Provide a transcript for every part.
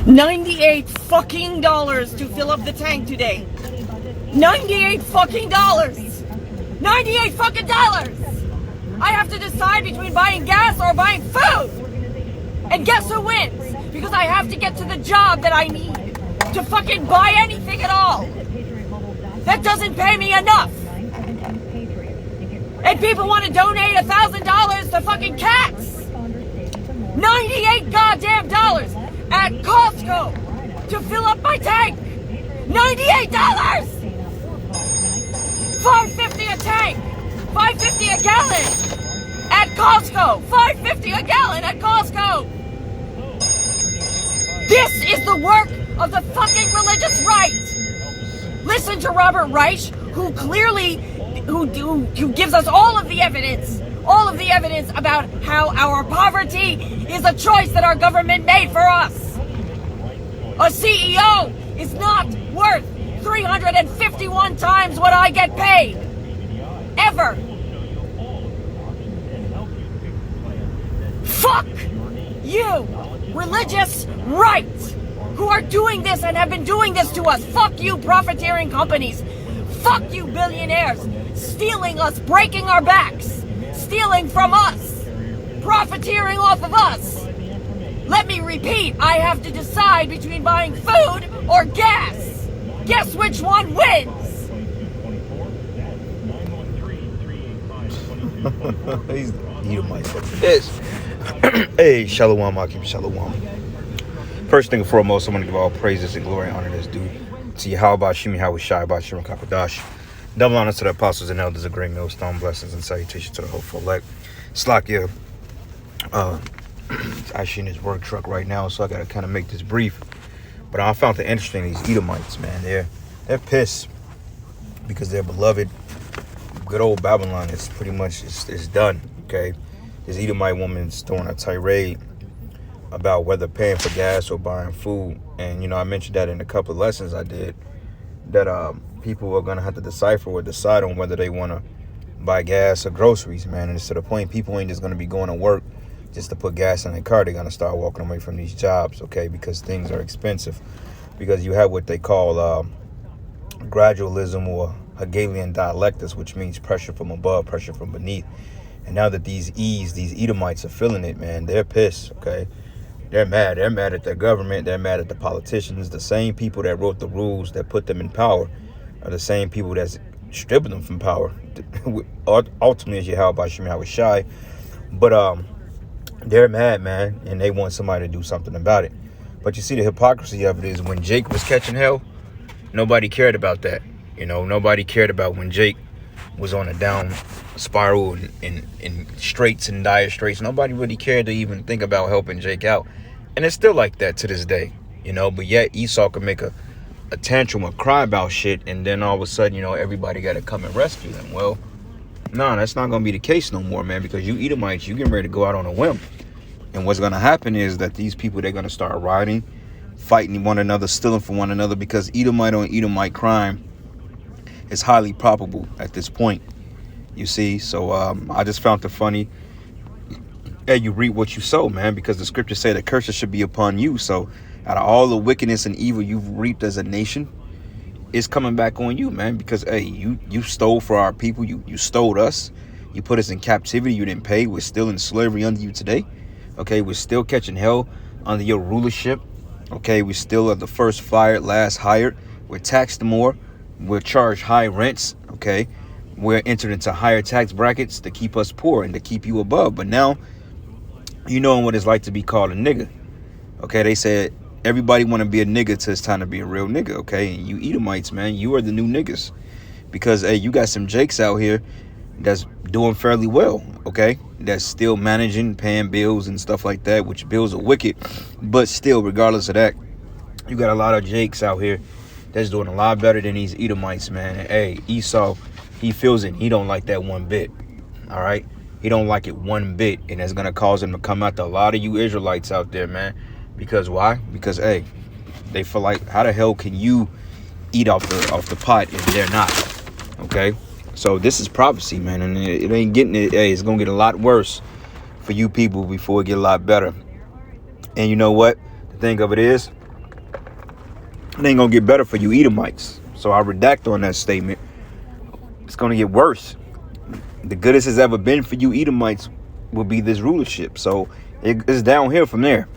$98 fucking to fill up the tank today. $98 fucking $98 fucking dollars. I have to decide between buying gas or buying food. And guess who wins? Because I have to get to the job that I need to fucking buy anything at all. That doesn't pay me enough. And people want to donate $1,000 to fucking cats. 98 goddamn dollars at Costco to fill up my tank. $98. $5.50 a tank. $5.50 a gallon at Costco. $5.50 a gallon at Costco. This is the work of the fucking religious right. Listen to Robert Reich, who clearly, who gives us all of the evidence about how our poverty is a choice that our government made for us. A CEO is not worth 351 times what I get paid. Ever. Fuck you, religious right, who are doing this and have been doing this to us. Fuck you, profiteering companies. Fuck you, billionaires, stealing us, breaking our backs, stealing from us, profiteering off of us. Let me repeat, I have to decide between buying food or gas. Guess which one wins? You might fucking this. Hey, Shalom, Akim, Shalom. First thing and foremost, I want to give all praises and glory and honor to this dude. To Yahweh, Shimi, Yahweh, Shai, Bashim, Kakadash. Double honor to the apostles and elders of great millstone. Blessings and salutations to the hopeful elect. Slakia, actually in his work truck right now, so I got to kind of make this brief. But I found it interesting, these Edomites, man. They're pissed because their beloved, good old Babylon is pretty much is done, okay? This Edomite woman's throwing a tirade about whether paying for gas or buying food. And, you know, I mentioned that in a couple of lessons I did, that people are going to have to decipher or decide on whether they want to buy gas or groceries, man. And it's to the point people ain't just going to be going to work just to put gas in their car. They're going to start walking away from these jobs, okay, because things are expensive. Because you have what they call gradualism or Hegelian dialectics, which means pressure from above, pressure from beneath. And now that these Edomites are feeling it, man, they're pissed, okay? They're mad. They're mad at their government. They're mad at the politicians. The same people that wrote the rules that put them in power are the same people that's stripping them from power. Ultimately, as Yahweh Bashim, Yahweh Shai. But they're mad, man, and they want somebody to do something about it. But you see, the hypocrisy of it is when Jake was catching hell, nobody cared about that. You know, nobody cared about when Jake was on a down spiral in straits and dire straits. Nobody really cared to even think about helping Jake out. And it's still like that to this day, you know. But yet Esau can make a tantrum or cry about shit, and then all of a sudden, you know, everybody got to come and rescue him. Well, no, that's not going to be the case no more, man, because you Edomites, you getting ready to go out on a whim. And what's going to happen is that these people, they're going to start rioting, fighting one another, stealing from one another, because Edomite on Edomite crime is highly probable at this point, you see. So I just found it funny. Hey, you reap what you sow, man, because the scriptures say that curses should be upon you. So out of all the wickedness and evil you've reaped as a nation, it's coming back on you, man, because, hey, you stole for our people. You stole us. You put us in captivity. You didn't pay. We're still in slavery under you today. Okay, we're still catching hell under your rulership. Okay, we still are the first fired, last hired. We're taxed more. We're charged high rents. Okay, we're entered into higher tax brackets to keep us poor and to keep you above. But now, you know what it's like to be called a nigga. Okay, they said everybody want to be a nigga till it's time to be a real nigga. Okay, and you Edomites, man, you are the new niggas, because hey, you got some Jakes out here that's doing fairly well. Okay, that's still managing, paying bills and stuff like that, which bills are wicked. But still, regardless of that, you got a lot of Jakes out here that's doing a lot better than these Edomites, man. And hey, Esau, he feels it. He don't like that one bit. All right, he don't like it one bit, and it's gonna cause him to come after a lot of you Israelites out there, man. Because why? Because hey, they feel like, how the hell can you eat off the pot if they're not? Okay. So this is prophecy, man, and it ain't getting it. Hey, it's gonna get a lot worse for you people before it get a lot better. And you know what? The thing of it is, It ain't gonna get better for you Edomites. So I redact on that statement. It's gonna get worse. The goodest has ever been for you Edomites will be this rulership. So it's downhill from there.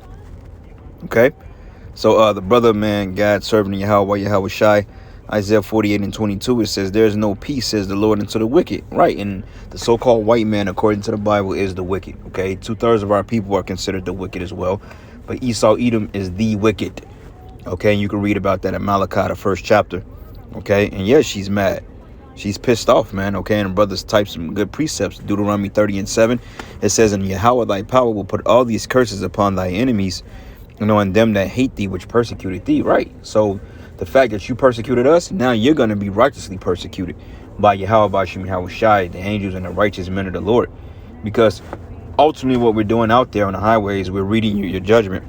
Okay. So the brother, man, God serving Yahweh Shai, Isaiah 48:22, it says, "There's no peace, says the Lord, unto the wicked." Right, and the so-called white man, according to the Bible, is the wicked. Okay, 2/3 of our people are considered the wicked as well, but Esau, Edom is the wicked. Okay, and you can read about that in Malachi, the 1st chapter. Okay, and yes, she's mad. She's pissed off, man. Okay, and the brothers type some good precepts. Deuteronomy 30:7, it says, "And Yahweh thy power will put all these curses upon thy enemies, and on them that hate thee, which persecuted thee." Right. So the fact that you persecuted us, now you're going to be righteously persecuted by Yahweh Bashim Yahweh Shai, the angels and the righteous men of the Lord. Because ultimately what we're doing out there on the highways, we're reading your judgment.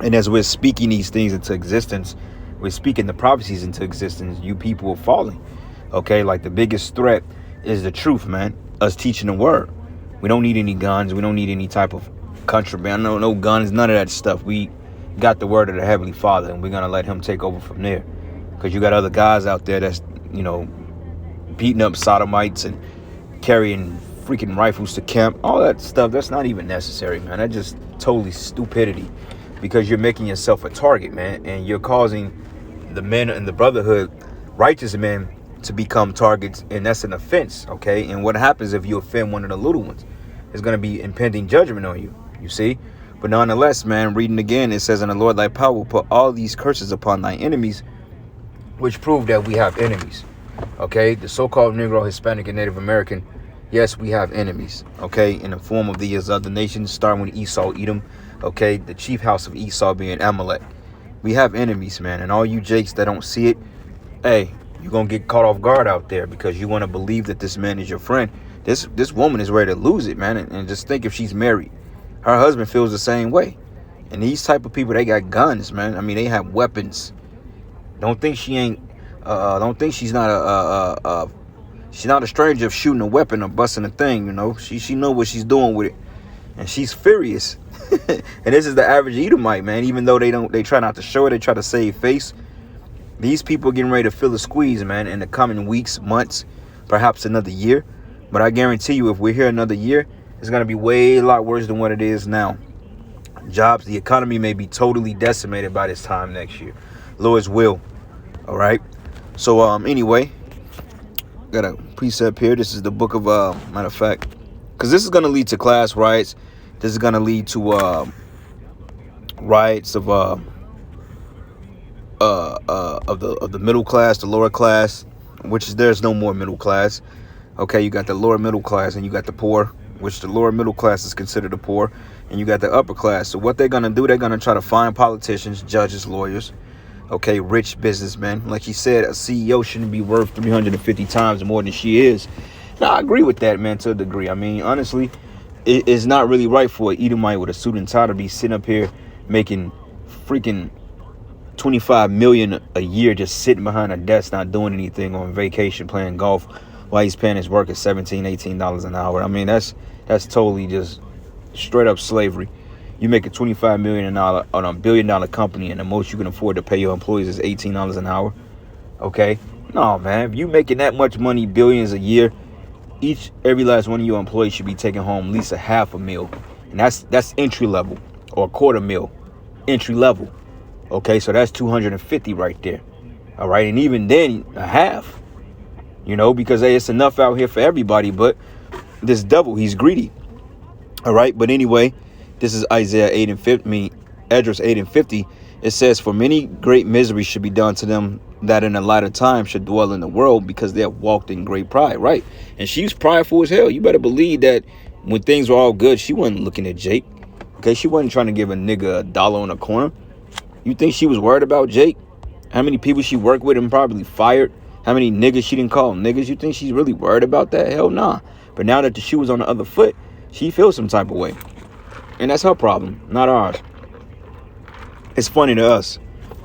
And as we're speaking these things into existence, we're speaking the prophecies into existence, you people are falling. Okay, like the biggest threat is the truth, man. Us teaching the word. We don't need any guns. We don't need any type of contraband. No guns, none of that stuff. We got the word of the Heavenly Father, and we're going to let him take over from there. Because you got other guys out there that's, beating up sodomites and carrying freaking rifles to camp. All that stuff, that's not even necessary, man. That's just totally stupidity. Because you're making yourself a target, man. And you're causing the men in the brotherhood, righteous men, to become targets. And that's an offense, okay? And what happens if you offend one of the little ones? There's going to be impending judgment on you, you see? But nonetheless, man, reading again, it says, "And the Lord thy power will put all these curses upon thy enemies," which prove that we have enemies. Okay, the so-called Negro, Hispanic, and Native American, yes, we have enemies. Okay, in the form of these other nations, starting with Esau, Edom. Okay, the chief house of Esau being Amalek. We have enemies, man, and all you jakes that don't see it, hey, you're gonna get caught off guard out there because you want to believe that this man is your friend. This woman is ready to lose it, man, and just think if she's married. Her husband feels the same way. And these type of people, they got guns, man. I mean, they have weapons. Don't think she ain't. Don't think she's not she's not a stranger of shooting a weapon or busting a thing. She know what she's doing with it, and she's furious. And this is the average Edomite, man. Even though they try not to show it, they try to save face. These people are getting ready to feel the squeeze, man, in the coming weeks, months, perhaps another year. But I guarantee you, if we're here another year, it's going to be way a lot worse than what it is now. Jobs, the economy may be totally decimated by this time next year. Lord's will. All right. So, anyway, got a precept here. This is the book of, matter of fact, because this is going to lead to class riots. This is going to lead to riots of the middle class, the lower class, which is there's no more middle class. Okay, you got the lower middle class and you got the poor, which the lower middle class is considered the poor, and you got the upper class. So what they're going to do, they're going to try to find politicians, judges, lawyers, okay, rich businessmen. Like he said, a CEO shouldn't be worth 350 times more than she is. Now, I agree with that, man, to a degree. I mean, honestly, it's not really right for an Edomite with a suit and tie to be sitting up here making freaking $25 million a year just sitting behind a desk, not doing anything, on vacation, playing golf, while he's paying his workers $17, $18 an hour. I mean, that's totally just straight up slavery. You make a $25 million on a $1 billion company, and the most you can afford to pay your employees is $18 an hour. Okay, no, man, if you making that much money, billions a year, every last one of your employees should be taking home at least a half a meal, and that's entry level, or a quarter meal, entry level. Okay, so that's 250 right there. All right, and even then, a half. Because hey, it's enough out here for everybody, but this devil, he's greedy. All right, but anyway, this is Isaiah 8:50, Esdras 8:50. It says, "For many great miseries should be done to them that in the latter time should dwell in the world, because they have walked in great pride." Right, and she's prideful as hell. You better believe that when things were all good, she wasn't looking at Jake. Okay, she wasn't trying to give a nigga $1 on the corner. You think she was worried about Jake? How many people she worked with and probably fired? How many niggas she didn't call niggas? You think she's really worried about that? Hell nah. But now that the shoe was on the other foot, she feels some type of way. And that's her problem, not ours. It's funny to us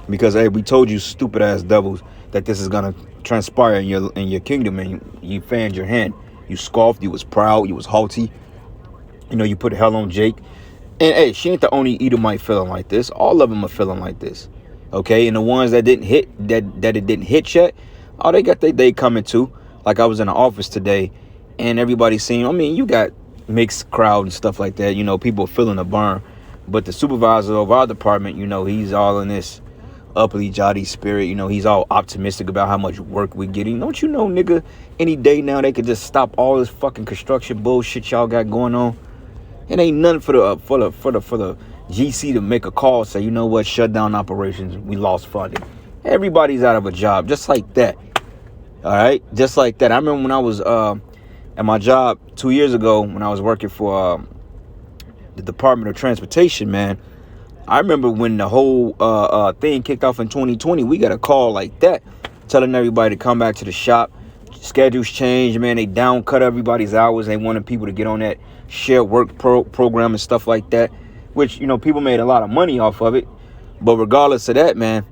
because, hey, we told you stupid ass devils that this is going to transpire in your kingdom, and you fanned your hand. You scoffed, you was proud, you was haughty. You put hell on Jake. And hey, she ain't the only Edomite feeling like this. All of them are feeling like this. Okay, and the ones that didn't hit, that it didn't hit yet, oh, they got their day coming too. Like I was in the office today, and everybody seeing. I mean, you got mixed crowd and stuff like that. You know, people feeling the burn, but the supervisor of our department, you know, he's all in this uppity jolly spirit. You know, he's all optimistic about how much work we're getting. Don't you know, nigga? Any day now they could just stop all this fucking construction bullshit y'all got going on. It ain't nothing for the GC to make a call, say, you know what, shut down operations, we lost funding. Everybody's out of a job, just like that. All right, just like that. I remember when I was at my job 2 years ago, when I was working for the Department of Transportation, man. I remember when the whole thing kicked off in 2020, we got a call like that, telling everybody to come back to the shop. Schedules changed, man. They down cut everybody's hours. They wanted people to get on that shared work program and stuff like that, which, you know, people made a lot of money off of it. But regardless of that, man,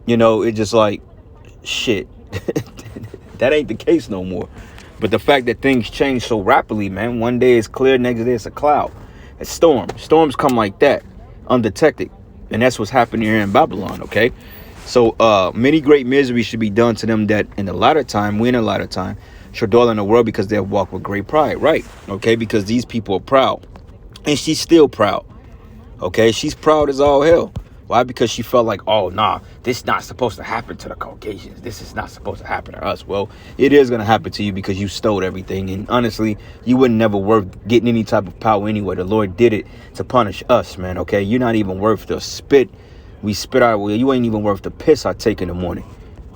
you know, it just like, shit, that ain't the case no more. But the fact that things change so rapidly, man, one day it's clear, next day it's a cloud. It's storms come like that, undetected. And that's what's happening here in Babylon, okay? So many great misery should be done to them that in the latter time, shall dwell in the world, because they'll walk with great pride, right? Okay, because these people are proud. And she's still proud. Okay, she's proud as all hell. Why? Because she felt like, oh, nah, this is not supposed to happen to the Caucasians. This is not supposed to happen to us. Well, it is going to happen to you because you stole everything. And honestly, you wouldn't never worth getting any type of power anyway. The Lord did it to punish us, man, okay? You're not even worth the spit we spit out. Well, you ain't even worth the piss I take in the morning,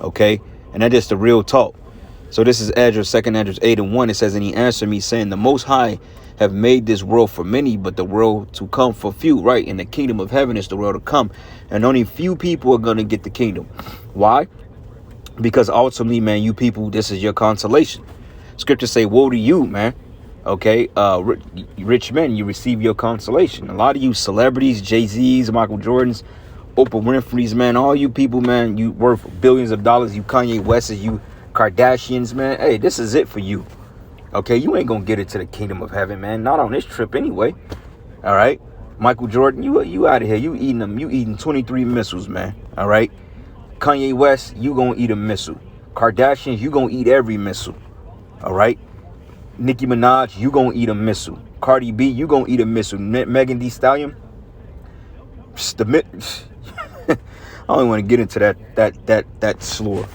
okay? And that's just the real talk. So this is Esdras, 2 Esdras 8:1. It says, and he answered me, saying, the Most High have made this world for many, but the world to come for few, right? And the kingdom of heaven is the world to come. And only few people are going to get the kingdom. Why? Because ultimately, man, you people, this is your consolation. Scriptures say, woe to you, man. Okay, rich men, you receive your consolation. A lot of you celebrities, Jay-Z's, Michael Jordans, Oprah Winfrey's, man, all you people, man, you worth billions of dollars. You Kanye West's, you Kardashians, man. Hey, this is it for you. Okay, you ain't gonna get it to the kingdom of heaven, man. Not on this trip anyway. All right, Michael Jordan, you out of here. You eating 23 missiles, man. All right, Kanye West, you gonna eat a missile. Kardashians, you gonna eat every missile. All right, Nicki Minaj, you gonna eat a missile. Cardi B, you gonna eat a missile. Megan Thee Stallion, I don't want to get into that slur.